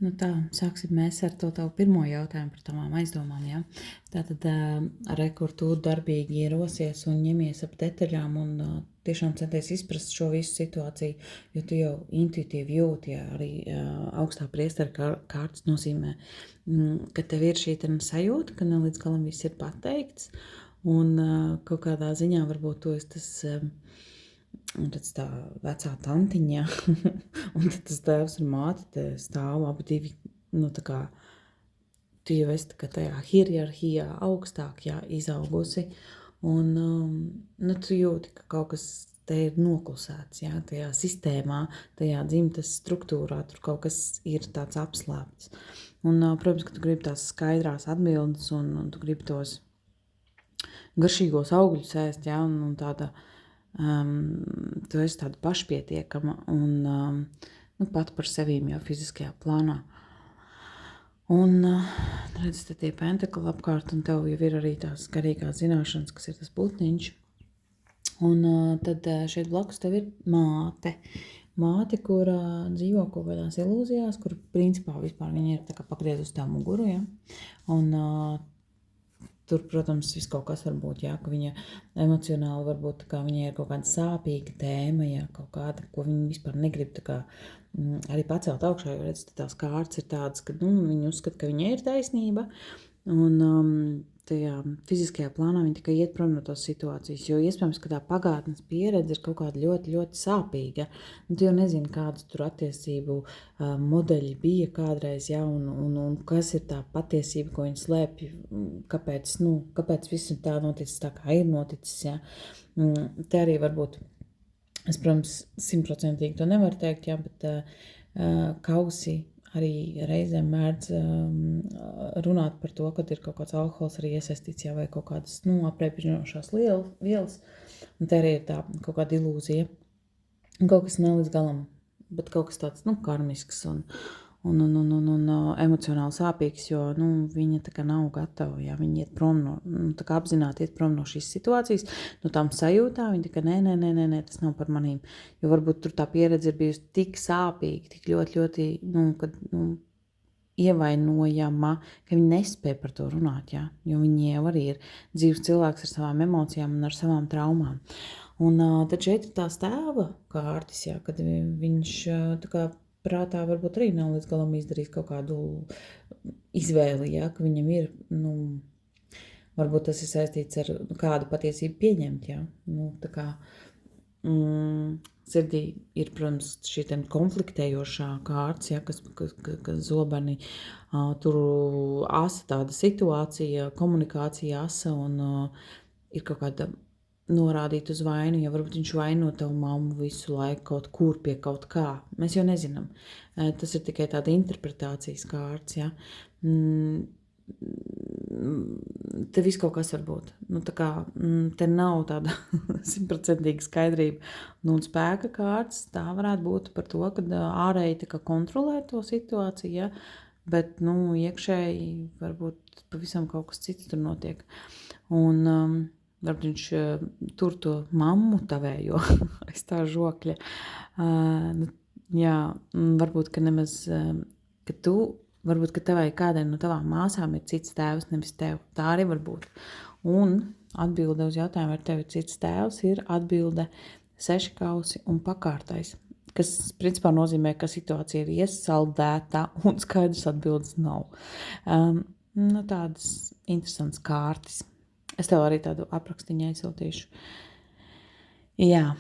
Nu tā, sāksim mēs ar to tavu pirmo jautājumu par tavām aizdomām, jā. Tātad, kur tu darbīgi ierosies un ņemies ap detaļām un tiešām centies izprast šo visu situāciju, jo tu jau intuitīvi jūti, arī augstā priestera kārtas nozīmē, ka tev ir šī sajūta, ka ne līdz galam viss ir pateikts, un kaut kādā ziņā varbūt tu esi tas... Un tad tā vecā tantiņa, un tad tas tēvs un māte te stāv abi divi, tā kā tu jau esi tā kā tajā hierarhijā augstāk, izaugusi, un tu jūti, ka kaut kas te ir noklusēts, tajā sistēmā, tajā dzimtas struktūrā, tur kaut kas ir tāds apslēpts. Un, protams, ka tu gribi tās skaidrās atbildes, un tu gribi tos garšīgos augļus ēst, un tāda... tu esi tāda pašpietiekama un pat par sevīm jau fiziskajā plānā. Un redz, te tie pentakli apkārt, un tev jau ir arī tās garīgās zināšanas, kas ir tas putniņš. Un tad šeit blakus tev ir māte. Māte, kur dzīvo kaut kādās ilūzijās, kur principā vispār viņa ir tā kā pagriez uz tā muguru, Un tur, protams, viss kaut kas var būt, ka viņa emocionāli varbūt, kā viņai ir kaut kāda sāpīga tēma, kaut kāda, ko viņa vispār negrib tā kā arī pacelt augšā, jo redz, tās kārtas ir tādas, ka viņa uzskata, ka viņai ir taisnība, un tajā fiziskajā plānā viņa tikai iet prom no tās situācijas, jo iespējams, ka tā pagātnes pieredze ir kaut kāda ļoti, ļoti sāpīga. Tu jau nezini, kādas tur attiecību modeļi bija kādreiz, un kas ir tā patiesība, ko viņi slēpj, kāpēc viss ir tā noticis tā, kā ir noticis, Te arī varbūt, es, protams, 100% to nevaru teikt, bet kausi arī reizēm mēdz runāt par to, ka ir kaut kāds alkohols arī iesaistīts, vai kaut kādas, apreibinošās vielas, un te arī ir tā kaut kāda ilūzija, un kaut kas nav līdz galam, bet kaut kas tāds, karmisks un emocionāli sāpīgs, jo, viņa tā kā nav gatava, viņa iet prom tā kā apzināti iet prom no šīs situācijas, no tām sajūtām, viņa tā kā nē, tas nav par manīm, jo varbūt tur tā pieredze ir bijusi tik sāpīga, tik ļoti, ļoti, kad, ievainojama, ka viņa nespēja par to runāt, jo viņa jau arī ir dzīves cilvēks ar savām emocijām un ar savām traumām. Un tad šeit ir tās tēva kārtas, kad viņš tā kā prātā varbūt arī nav līdz galam izdarījis kaut kādu izvēli, ka viņam ir, varbūt tas ir saistīts ar kādu patiesību pieņemt, tā kā sirdī ir, protams, šī konfliktējošā kārts, kas zobeni, tur asa tāda situācija, komunikācija asa un ir kaut kāda norādīt uz vainu, ja varbūt viņš vaino tavu mammu visu laiku kaut kur pie kaut kā. Mēs jau nezinām. Tas ir tikai tāda interpretācijas kārts, Te viss kaut kas var būt. Tā kā te nav tāda 100% skaidrība un spēka kārts. Tā varētu būt par to, ka ārēji tā kā kontrolē to situāciju, bet, iekšēji varbūt pavisam kaut kas cits tur notiek. Un varbūt viņš tur to mammu tavējo aiz tā žokļa. Varbūt, ka nemaz, ka tu, varbūt, ka tevai kādai no tavām māsām ir cits tēvs, nevis tev. Tā arī var būt. Un atbilde uz jautājumu, vai tev ir cits tēvs, ir atbilde 6 kausi un pakārtais, kas principā nozīmē, ka situācija ir iesaldēta un skaidrs atbildes nav. Tādas interesantas kārtas. Es tev arī tādu aprakstiņu aizsūtīšu. Jā,